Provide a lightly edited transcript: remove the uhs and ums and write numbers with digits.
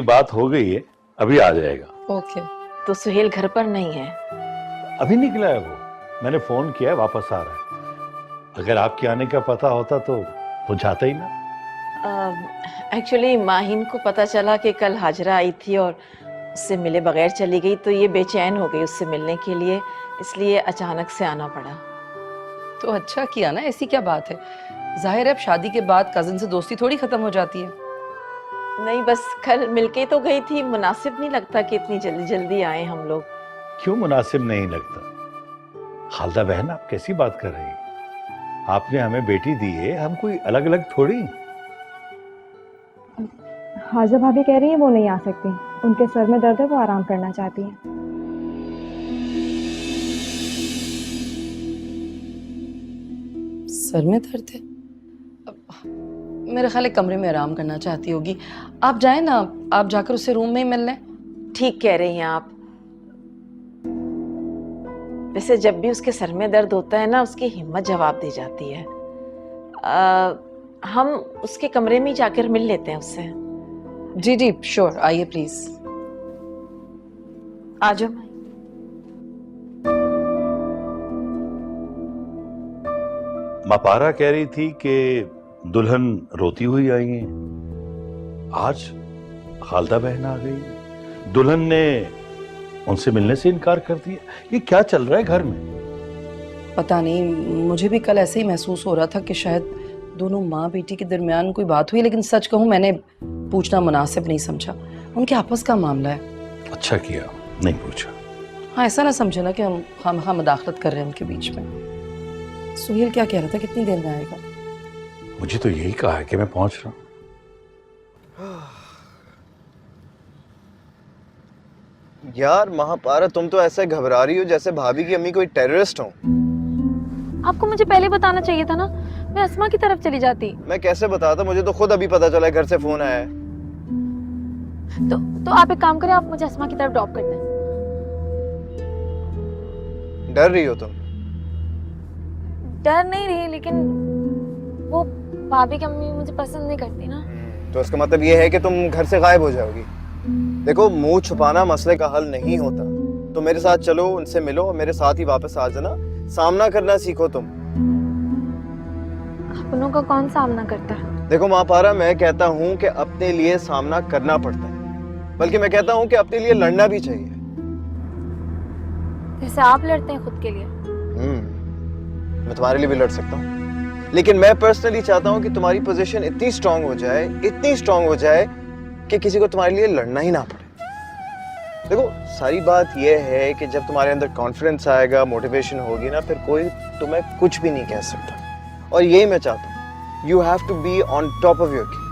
बात हो गई है, अभी आ जाएगा। ओके। तो सुहेल घर पर नहीं है? अभी निकला है वो, मैंने फोन किया है, वापस आ रहा है। अगर आपके आने का पता होता तो वो जाता ही ना। एक्चुअली माहिन को पता चला कि कल हाजरा आई थी और उससे मिले बगैर चली गई, तो ये बेचैन हो गई उससे मिलने के लिए, इसलिए अचानक से आना पड़ा। तो अच्छा किया ना, ऐसी क्या बात है। जाहिर है अब शादी के बाद कजिन से दोस्ती थोड़ी खत्म हो जाती है। नहीं, बस कल मिलके तो गई थी, मुनासिब नहीं लगता कि इतनी जल्दी जल्दी आए हम लोग। क्यों मुनासिब नहीं लगता? खालदा बहन, आप कैसी बात कर रही हैं? आपने हमें बेटी दी है, हम कोई अलग अलग थोड़ी। हाजा भाभी कह रही है वो नहीं आ सकती, उनके सर में दर्द है, वो आराम करना चाहती हैं। सर में दर्द है? मेरे ख्याल है कमरे में आराम करना चाहती होगी। आप जाएं ना, आप जाकर उससे रूम में ही मिल लें। ठीक कह रही हैं आप। वैसे जब भी उसके सर में दर्द होता है ना, उसकी हिम्मत जवाब दे जाती है। हम उसके कमरे में ही जाकर मिल लेते हैं उससे। जी जी श्योर, आइए प्लीज। आ जाओ। मापारा कह रही थी कि दुल्हन रोती हुई आई है। आज खालदा बहन आ गई, दुल्हन ने उनसे मिलने से इनकार कर दिया। ये क्या चल रहा है घर में? पता नहीं, मुझे भी कल ऐसे ही महसूस हो रहा था कि शायद दोनों माँ बेटी के दरमियान कोई बात हुई, लेकिन सच कहूँ मैंने पूछना मुनासिब नहीं समझा। उनके आपस का मामला है। अच्छा किया नहीं पूछा। हाँ, ऐसा ना समझे ना कि हम मदाखलत कर रहे हैं उनके बीच में। सुहेल क्या कह रहा था, कितनी देर में आएगा? मुझे तो यही कहा है कि मैं पहुंच रहा हूं। यार महापारा, तुम तो ऐसे घबरा रही हो जैसे भाभी की अम्मी कोई टेररिस्ट हो। आपको मुझे पहले बताना चाहिए था ना, मैं अस्मा की तरफ चली जाती। मैं कैसे बताता, मुझे तो खुद अभी पता चला है, घर से फोन आया है। तो आप एक काम करें, आप मुझे अस्मा की तरफ ड्रॉप कर दें। डर रही हो तुम? डर नहीं रही, लेकिन वो भाभी की अम्मी मुझे पसंद नहीं करती ना। तो इसका मतलब ये है कि तुम घर से गायब हो जाओगी। देखो, मुंह छुपाना मसले का हल नहीं होता। तो मेरे साथ चलो, उनसे मिलो और मेरे साथ ही वापस आ जाना। सामना करना सीखो तुम। अपनों का कौन सामना करता है? देखो महापारा, मैं कहता हूँ कि अपने लिए सामना करना पड़ता है, बल्कि मैं कहता हूँ कि अपने लिए लड़ना भी चाहिए। जैसे आप लड़ते हैं खुद के लिए। मैं तुम्हारे लिए भी लड़ सकता हूँ, लेकिन मैं पर्सनली चाहता हूँ कि तुम्हारी पोजीशन इतनी स्ट्रांग हो जाए, इतनी स्ट्रांग हो जाए कि किसी को तुम्हारे लिए लड़ना ही ना पड़े। देखो, सारी बात यह है कि जब तुम्हारे अंदर कॉन्फिडेंस आएगा, मोटिवेशन होगी ना, फिर कोई तुम्हें कुछ भी नहीं कह सकता। और यही मैं चाहता हूँ। You have to be on top of your game.